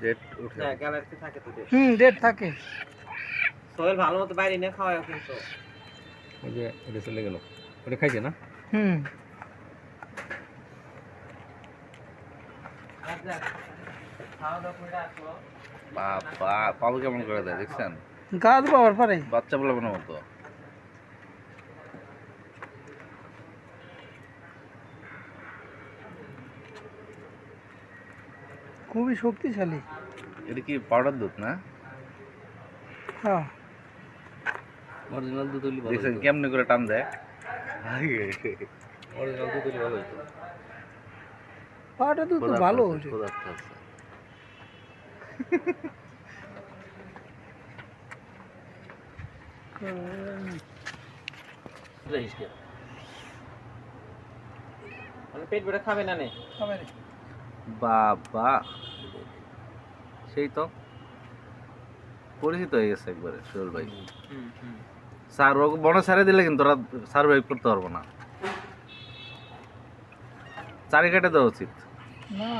Date উঠে হ্যাঁ গ্যালারিতে থাকে তো ডেট। ডেট থাকে। সোহেল ভালো মতো বাইরে নিয়ে খাওয়ায় কিন্তু। ওই যে এটা চলে গেল, ওটা খাইছে না? আচ্ছা খাওয়া দাওয়া করে আসো। বাবা পাবো কেমন করে দেয় দেখছেন? গাছ পাওয়ার পরে বাচ্চা বলে মতো। খুবই শক্তিশালী। এটা কি পাউডার দুধ না? হ্যাঁ, অরিজিনাল দুধ হইলে ভালো। দেখছেন কেমনে করে টান দেয়? অরিজিনাল দুধ হইলে ভালো হতো। পাটা তো ভালো হয়েছে। পদার্থ আছে। মানে পেট ভরে খাবে না নে। বাবা সেই তো পরিচিত হয়ে গেছে একবারে সোহেল ভাই। স্যার ওকে বনে ছেড়ে দিলে কিন্তু ওরা সার্ভাইভ করতে পারবো না। চারি কাটে দেওয়া উচিত। না